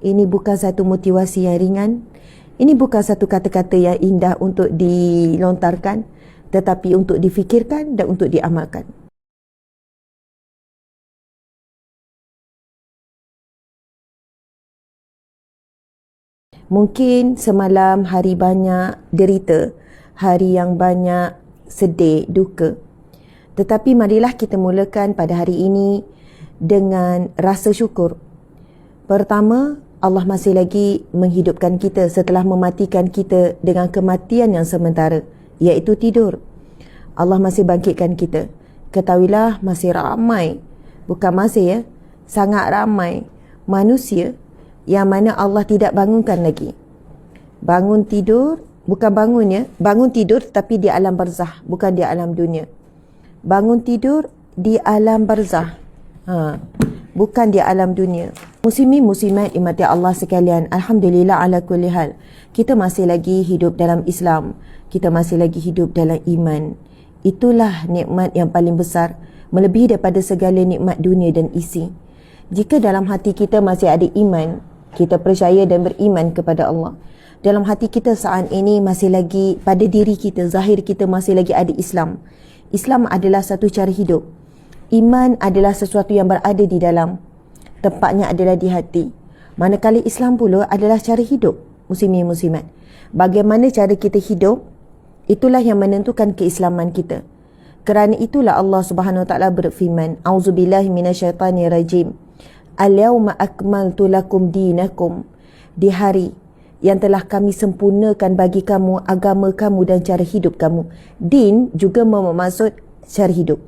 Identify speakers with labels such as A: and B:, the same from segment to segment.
A: Ini bukan satu motivasi yang ringan. Ini bukan satu kata-kata yang indah untuk dilontarkan, tetapi untuk difikirkan dan untuk diamalkan. Mungkin semalam hari banyak derita, hari yang banyak sedih, duka. Tetapi marilah kita mulakan pada hari ini dengan rasa syukur. Pertama, Allah masih lagi menghidupkan kita setelah mematikan kita dengan kematian yang sementara, iaitu tidur. Allah masih bangkitkan kita. Ketahuilah masih ramai, bukan masih ya, sangat ramai manusia yang mana Allah tidak bangunkan lagi. Bangun tidur, bukan bangun ya, bangun tidur tapi di alam barzah, bukan di alam dunia. Bangun tidur di alam barzah, bukan di alam dunia. Muslimin muslimat dimati Allah sekalian, alhamdulillah ala kulli hal. Kita masih lagi hidup dalam Islam, kita masih lagi hidup dalam iman. Itulah nikmat yang paling besar, melebihi daripada segala nikmat dunia dan isi. Jika dalam hati kita masih ada iman, kita percaya dan beriman kepada Allah, dalam hati kita saat ini masih lagi, pada diri kita, zahir kita masih lagi ada Islam. Islam adalah satu cara hidup. Iman adalah sesuatu yang berada di dalam, tempatnya adalah di hati. Manakala Islam pula adalah cara hidup. Muslimin muslimat, bagaimana cara kita hidup, itulah yang menentukan keislaman kita. Kerana itulah Allah Subhanahu Wa Taala berfirman, A'udzubillahi minasyaitanirrajim. Al-yawma akmaltu lakum dinakum. Di hari yang telah kami sempurnakan bagi kamu agama kamu dan cara hidup kamu. Din juga bermaksud cara hidup.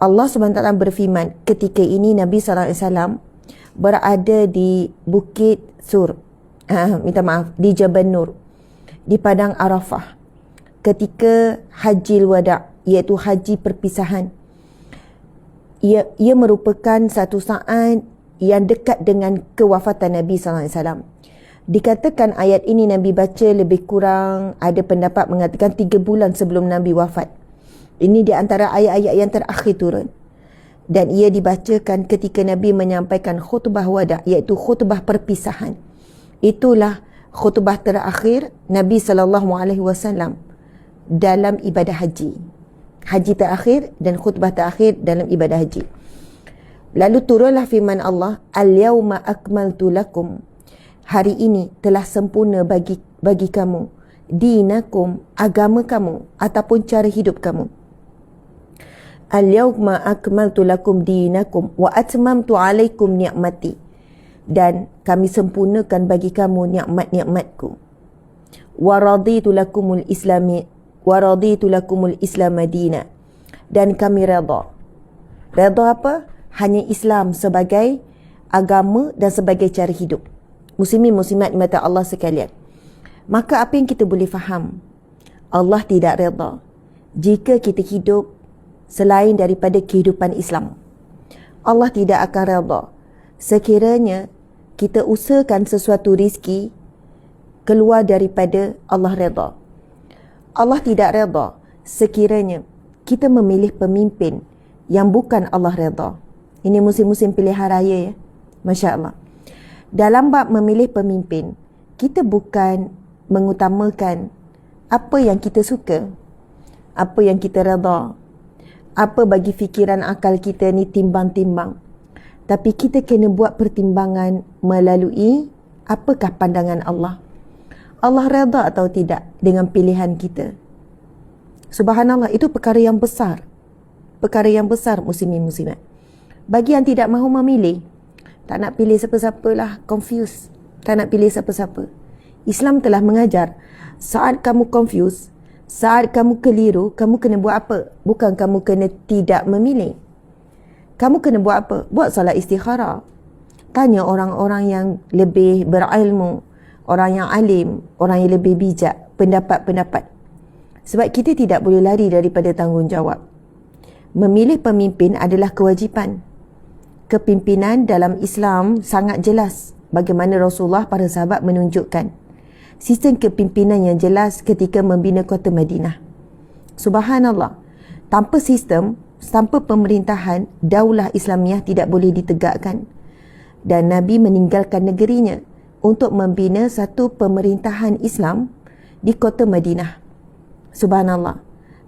A: Allah SWT berfirman, ketika ini Nabi SAW berada di Bukit Sur, di Jabal Nur, di Padang Arafah, ketika Hajjil Wada', iaitu haji perpisahan. Ia merupakan satu saat yang dekat dengan kewafatan Nabi SAW. Dikatakan ayat ini Nabi baca lebih kurang, ada pendapat mengatakan 3 bulan sebelum Nabi wafat. Ini di antara ayat-ayat yang terakhir turun. Dan ia dibacakan ketika Nabi menyampaikan khutbah wada', iaitu khutbah perpisahan. Itulah khutbah terakhir Nabi SAW dalam ibadah haji. Haji terakhir dan khutbah terakhir dalam ibadah haji. Lalu turunlah firman Allah, Al-yawma akmaltu lakum. Hari ini telah sempurna bagi kamu dinakum, agama kamu ataupun cara hidup kamu. Al-yawma akmaltu lakum dinakum wa atmamtu alaikum ni'mati. Dan kami sempurnakan bagi kamu nikmat-nikmatku. Wa raditu lakumul islami waraditu lakumul Islam madina. Dan kami redha. Redha apa? Hanya Islam sebagai agama dan sebagai cara hidup. Muslimin muslimat mata Allah sekalian. Maka apa yang kita boleh faham? Allah tidak redha jika kita hidup selain daripada kehidupan Islam. Allah tidak akan redha sekiranya kita usahakan sesuatu rezeki keluar daripada Allah redha. Allah tidak redha sekiranya kita memilih pemimpin yang bukan Allah redha. Ini musim-musim pilihan raya ya. Masya Allah. Dalam bab memilih pemimpin, kita bukan mengutamakan apa yang kita suka, apa yang kita redha, apa bagi fikiran akal kita ni timbang-timbang. Tapi kita kena buat pertimbangan melalui apakah pandangan Allah. Allah redha atau tidak dengan pilihan kita. Subhanallah, itu perkara yang besar. Perkara yang besar muslimin muslimat. Bagi yang tidak mahu memilih, tak nak pilih siapa-siapa lah, confused. Tak nak pilih siapa-siapa. Islam telah mengajar, saat kamu confused, saat kamu keliru, kamu kena buat apa? Bukan kamu kena tidak memilih. Kamu kena buat apa? Buat solat istikharah. Tanya orang-orang yang lebih berilmu, orang yang alim, orang yang lebih bijak, pendapat-pendapat. Sebab kita tidak boleh lari daripada tanggungjawab. Memilih pemimpin adalah kewajipan. Kepimpinan dalam Islam sangat jelas. Bagaimana Rasulullah, para sahabat menunjukkan sistem kepimpinan yang jelas ketika membina kota Madinah. Subhanallah. Tanpa sistem, tanpa pemerintahan, daulah Islamiah tidak boleh ditegakkan. dan Nabi meninggalkan negerinya untuk membina satu pemerintahan Islam di kota Madinah. Subhanallah.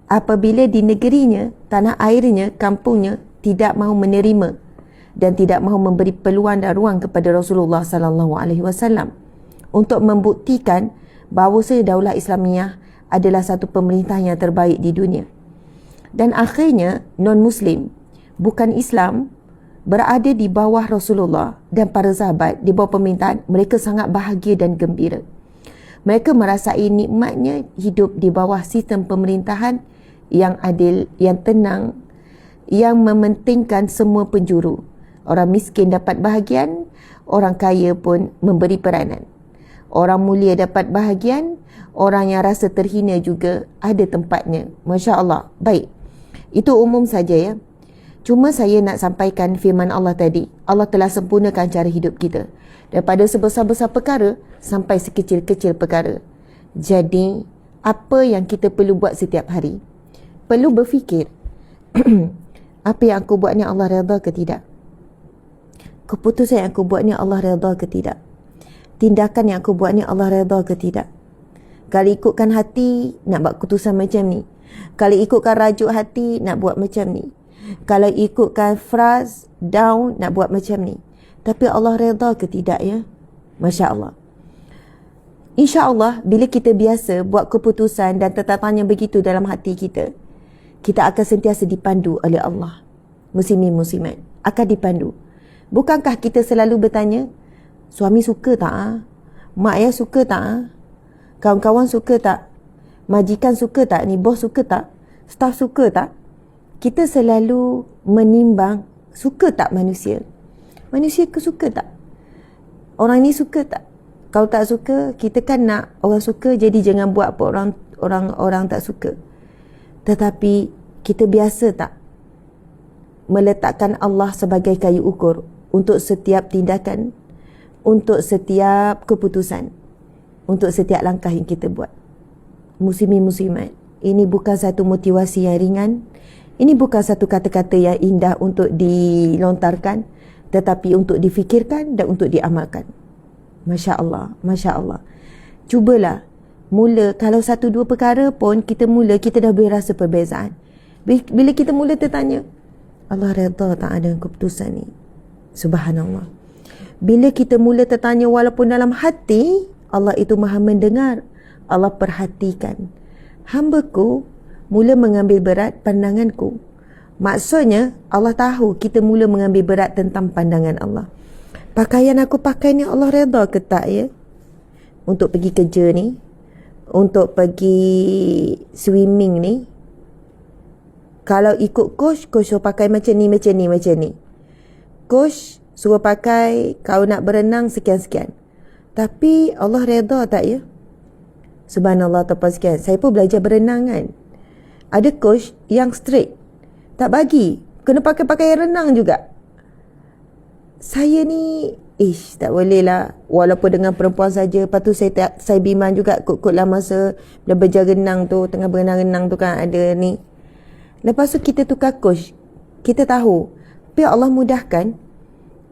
A: Apabila di negerinya, tanah airnya, kampungnya tidak mahu menerima dan tidak mahu memberi peluang dan ruang kepada Rasulullah sallallahu alaihi wasallam untuk membuktikan bahawa Daulah Islamiyah adalah satu pemerintah yang terbaik di dunia. Dan akhirnya non-Muslim, bukan Islam, berada di bawah Rasulullah dan para sahabat di bawah pemerintahan, mereka sangat bahagia dan gembira. Mereka merasai nikmatnya hidup di bawah sistem pemerintahan yang adil, yang tenang, yang mementingkan semua penjuru. Orang miskin dapat bahagian, orang kaya pun memberi peranan. Orang mulia dapat bahagian, orang yang rasa terhina juga ada tempatnya. Masya Allah. Baik, itu umum saja ya. Cuma saya nak sampaikan firman Allah tadi. Allah telah sempurnakan cara hidup kita, daripada sebesar-besar perkara sampai sekecil-kecil perkara. Jadi, apa yang kita perlu buat setiap hari? Perlu berfikir, apa yang aku buat ni Allah redha ke tidak? Keputusan yang aku buat ni Allah redha ke tidak? Tindakan yang aku buat ni Allah redha ke tidak? Kalau ikutkan hati, nak buat keputusan macam ni. Kalau ikutkan rajuk hati, nak buat macam ni. Kalau ikutkan fraz down, nak buat macam ni. Tapi Allah redha ke tidak ya? Masya Allah. Insya Allah, bila kita biasa buat keputusan dan tetatannya begitu dalam hati kita, kita akan sentiasa dipandu oleh Allah. Muslimin muslimat akan dipandu. Bukankah kita selalu bertanya, suami suka tak? Mak ayah suka tak? Kawan-kawan suka tak? Majikan suka tak? Ni bos suka tak? Staf suka tak? Kita selalu menimbang, suka tak manusia? Manusia suka tak? Orang ni suka tak? Kalau tak suka, kita kan nak orang suka, jadi jangan buat apa orang tak suka. Tetapi kita biasa tak meletakkan Allah sebagai kayu ukur untuk setiap tindakan, untuk setiap keputusan, untuk setiap langkah yang kita buat. Muslimin muslimat, ini bukan satu motivasi yang ringan, ini bukan satu kata-kata yang indah untuk dilontarkan, tetapi untuk difikirkan dan untuk diamalkan. Masya Allah, Masya Allah. Cubalah mula, kalau satu dua perkara pun kita mula, kita dah boleh rasa perbezaan. Bila kita mula tertanya, Allah redha tak ada keputusan ni? Subhanallah. Bila kita mula tertanya, walaupun dalam hati, Allah itu maha mendengar, Allah perhatikan. Hambaku mula mengambil berat pandanganku. Maksudnya Allah tahu kita mula mengambil berat tentang pandangan Allah. Pakaian aku pakai ni Allah redha ke tak ya? Untuk pergi kerja ni, untuk pergi swimming ni, kalau ikut coach suruh pakai macam ni, macam ni, macam ni. Coach suruh pakai, kau nak berenang sekian-sekian. Tapi Allah redha tak ya? Subhanallah, tuan-tuan sekalian, saya pun belajar berenang kan. Ada coach yang straight, tak bagi, kena pakai pakaian renang juga. Saya ni, tak boleh lah. Walaupun dengan perempuan saja. Lepas tu saya bimbang juga kot-kotlah masa belajar renang tu, tengah berenang-renang tu kan ada ni. Lepas tu kita tukar coach, kita tahu, tapi Allah mudahkan.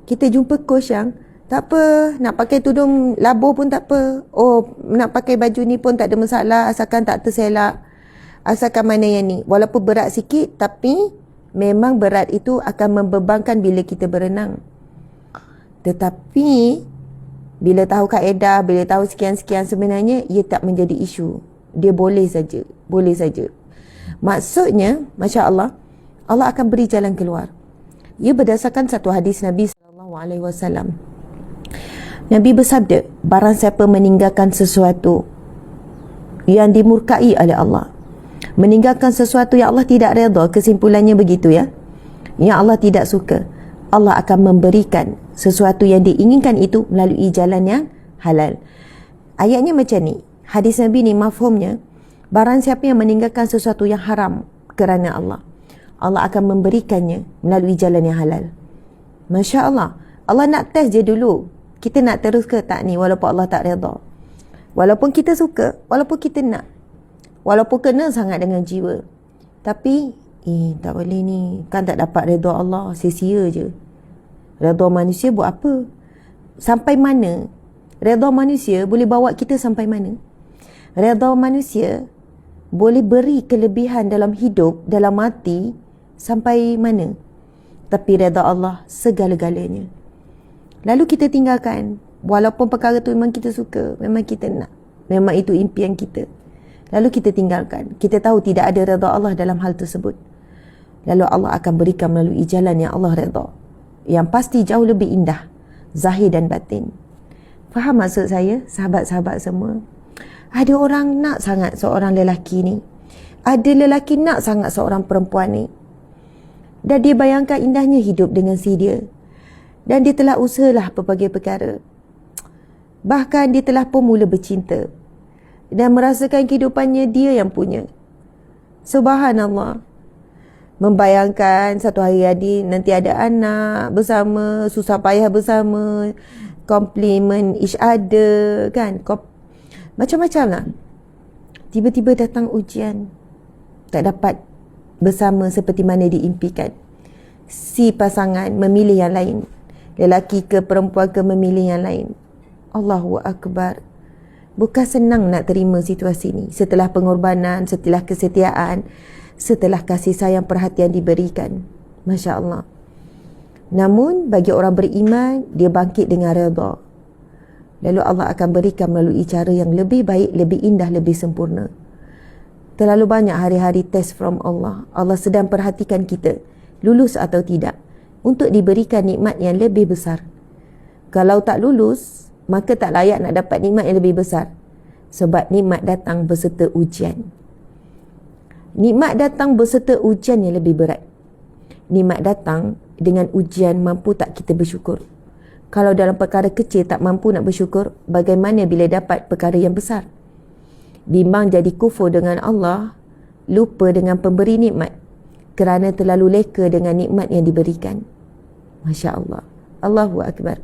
A: Kita jumpa coach yang tak apa, nak pakai tudung labuh pun tak apa. Oh, nak pakai baju ni pun tak ada masalah, asalkan tak terselak, asalkan mana yang ni. Walaupun berat sikit, tapi memang berat itu akan membebankan bila kita berenang. Tetapi bila tahu kaedah, bila tahu sekian-sekian, sebenarnya ia tak menjadi isu. Dia boleh saja, boleh saja. Maksudnya, Masya Allah, Allah akan beri jalan keluar. Ia berdasarkan satu hadis Nabi SAW. Nabi bersabda, barang siapa meninggalkan sesuatu yang dimurkai oleh Allah, meninggalkan sesuatu yang Allah tidak redha, kesimpulannya begitu ya, yang Allah tidak suka, Allah akan memberikan sesuatu yang diinginkan itu melalui jalan yang halal. Ayatnya macam ni, hadis Nabi ni mafhumnya, barang siapa yang meninggalkan sesuatu yang haram kerana Allah, Allah akan memberikannya melalui jalan yang halal. Masya Allah. Allah nak test je dulu, kita nak terus ke tak ni, walaupun Allah tak redha, walaupun kita suka, walaupun kita nak, walaupun kena sangat dengan jiwa, tapi tak boleh ni, kan tak dapat redha Allah, sia-sia je. Redha manusia buat apa? Sampai mana? Redha manusia boleh bawa kita sampai mana? Redha manusia boleh beri kelebihan dalam hidup, dalam mati, sampai mana? Tapi redha Allah segala-galanya. Lalu kita tinggalkan, walaupun perkara tu memang kita suka, memang kita nak, memang itu impian kita. Lalu kita tinggalkan. Kita tahu tidak ada redha Allah dalam hal tersebut. Lalu Allah akan berikan melalui jalan yang Allah redha, yang pasti jauh lebih indah, zahir dan batin. Faham maksud saya, sahabat-sahabat semua? Ada orang nak sangat seorang lelaki ni. Ada lelaki nak sangat seorang perempuan ni. Dan dia bayangkan indahnya hidup dengan si dia. Dan dia telah usahalah pelbagai perkara. Bahkan dia telah pun mula bercinta. Dan merasakan kehidupannya dia yang punya. Subhanallah. Membayangkan satu hari nanti ada anak bersama, susah payah bersama, compliment each other, kan? Macam-macam lah. Tiba-tiba datang ujian. Tak dapat bersama seperti mana diimpikan. Si pasangan memilih yang lain. Lelaki ke perempuan ke memilih yang lain. Allahu Akbar. Bukan senang nak terima situasi ni. Setelah pengorbanan, setelah kesetiaan, setelah kasih sayang perhatian diberikan. Masya Allah. Namun bagi orang beriman, dia bangkit dengan redha. Lalu Allah akan berikan melalui cara yang lebih baik, lebih indah, lebih sempurna. Terlalu banyak hari-hari test from Allah. Allah sedang perhatikan kita, lulus atau tidak, untuk diberikan nikmat yang lebih besar. Kalau tak lulus, maka tak layak nak dapat nikmat yang lebih besar. Sebab nikmat datang berserta ujian. Nikmat datang berserta ujian yang lebih berat. Nikmat datang dengan ujian, mampu tak kita bersyukur? Kalau dalam perkara kecil tak mampu nak bersyukur, bagaimana bila dapat perkara yang besar? Bimbang jadi kufur dengan Allah, lupa dengan pemberi nikmat kerana terlalu leka dengan nikmat yang diberikan. Masya Allah. Allahu Akbar.